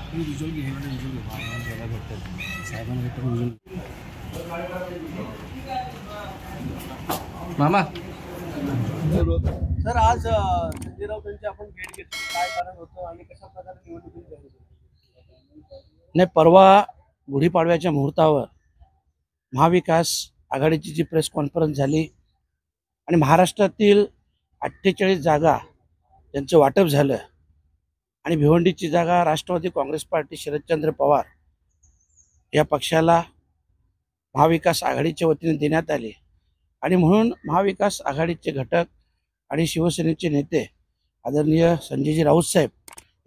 मामा सर, आज संजय राऊत यांची आपण भेट घेतली, काय कारण होतं आणि कशा प्रकारे निवडणुकीत जाहीर झाली? नाही, परवा गुढीपाडव्याच्या मुहूर्तावर महाविकास आघाडीची जी प्रेस कॉन्फरन्स झाली आणि महाराष्ट्रातील 48 जागा त्यांचं वाटप झालं आणि भिवंडीची जागा राष्ट्रवादी काँग्रेस पार्टी शरदचंद्र पवार या पक्षाला महाविकास आघाडीच्या वतीने देण्यात आली आणि म्हणून महाविकास आघाडीचे घटक आणि शिवसेनेचे नेते आदरणीय संजयजी राऊत साहेब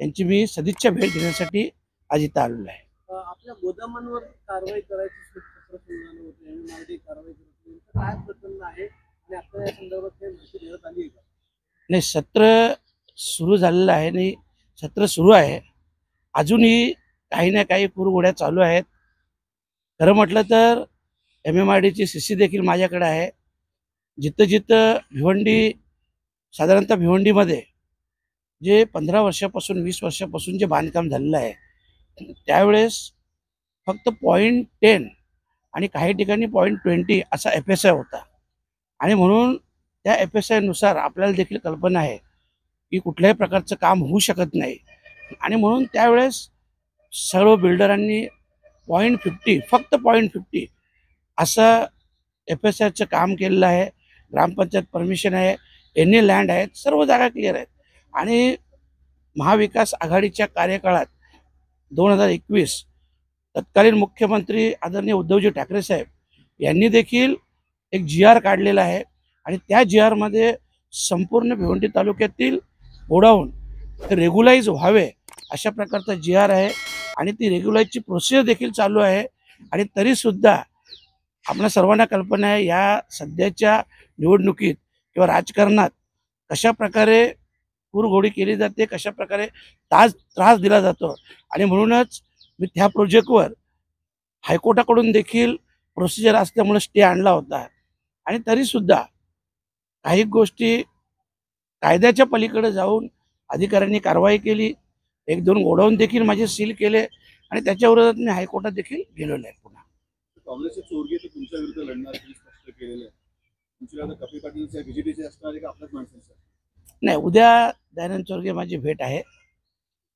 यांची मी सदिच्छा भेट घेण्यासाठी आज इथं आलेलो आहे. आपल्या गोदामांवर कारवाई करायची सत्र सुरू झालं होतं, MMRD कारवाई करत होती. काय प्रकरण आहे आणि आपल्या या संदर्भात काही माहिती देण्यात आली आहे का? नाही, सत्र सुरू झालेलं आहे आणि सत्र सुरू आहे. अजूनही काही ना काही कुरघोड्या चालू आहेत. खरं म्हटलं तर MMRDची CC देखील माझ्याकडे आहे. जिथं जिथं भिवंडी, साधारणतः भिवंडीमध्ये जे 15 वर्षापासून 20 वर्षापासून जे बांधकाम झालेलं आहे त्यावेळेस फक्त 0.10 आणि काही ठिकाणी 0.20 असा FSI होता आणि म्हणून त्या FSI नुसार आपल्याला देखील कल्पना आहे की कुठल्याही प्रकारचं काम होऊ शकत नाही आणि म्हणून त्यावेळेस सर्व बिल्डरांनी 0.50 फक्त 0.50 असं FSIचं काम केलेलं आहे. ग्रामपंचायत परमिशन आहे, एनी लँड आहेत, सर्व जागा क्लिअर आहेत आणि महाविकास आघाडीच्या कार्यकाळात 2021 तत्कालीन मुख्यमंत्री आदरणीय उद्धवजी ठाकरे साहेब यांनी देखील एक GR काढलेला आहे आणि त्या GR मध्ये संपूर्ण भिवंडी तालुक्यातील गोडाऊन रेग्युलाइज व्हावे अशा प्रकारचा GR आहे आणि ती रेग्युलाइजची प्रोसेस देखील चालू आहे. आणि तरीसुद्धा आपल्या सर्वांना कल्पना आहे या सध्याच्या निवडणुकीत किंवा राजकारणात कशा प्रकारे कुरघोडी केली जाते, कशा प्रकारे त्रास दिला जातो आणि म्हणूनच मी त्या प्रोजेक्टवर हायकोर्टाकडून देखील प्रोसिजर असल्यामुळे स्टे आणला होता आणि तरीसुद्धा काही गोष्टी कायद्याच्या पलीकडे जाऊन अधिकाऱ्यांनी कारवाई केली. 1-2 गोडाऊन देखील माझे सील केले आणि त्याच्या विरोधात मी हायकोर्टात देखील गेलेलो आहे. पुन्हा काँग्रेसचे चोरगे ते तुमच्या विरुद्ध लढणार हे स्पष्ट केलेलं आहे. तुमच्याकडे कपिल पाटील BJPचे असणार आहे का आपल्याच माणसांचं? नाही, उद्या दयानंद चोरगे माझी भेट आहे.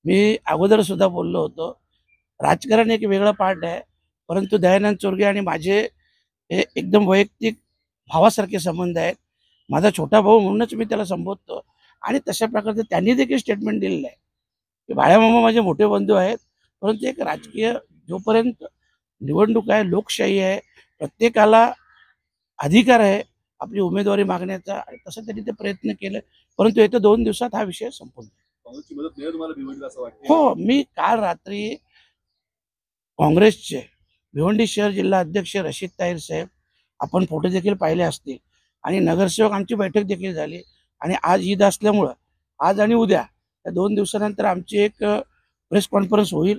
मी अगोदर सुद्धा बोललो होतो, राजकारण एक वेगळं पार्ट आहे, परंतु दयानंद चोरगे आणि माझे हे एकदम वैयक्तिक भावासारखे संबंध आहेत. माझा छोटा भाऊ म्हणूनच मी त्याला संबोधतो आणि तशा प्रकारचे त्यांनी देखील स्टेटमेंट दिलेलं आहे की बाळामामा माझे मोठे बंधू आहेत, परंतु एक राजकीय जोपर्यंत निवडणूक आहे, लोकशाही आहे, प्रत्येकाला अधिकार आहे आपली उमेदवारी मागण्याचा आणि तसं त्यांनी ते प्रयत्न केले, परंतु येत्या 2 दिवसात हा विषय संपून जाईल. काँग्रेसची मदत मिळेल तुम्हाला भिवंडीला असं वाटतं? हो, मी काल रात्री काँग्रेसचे भिवंडी शहर जिल्हा अध्यक्ष रशीद ताहीर साहेब, आपण फोटो देखील पाहिले असतील आणि नगरसेवक आमची बैठक देखील झाली आणि आज ईद असल्यामुळं आज आणि उद्या या 2 दिवसानंतर आमची एक प्रेस कॉन्फरन्स होईल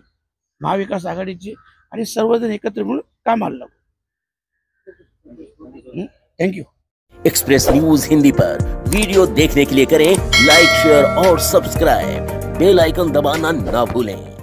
महाविकास आघाडीची आणि सर्वजण एकत्र मिळून कामाला लागू. Thank you. Express news Hindi per video देखने के लिए करें लाइक, शेयर और सब्सक्राइब. बेल आइकन दबाना ना भूलें.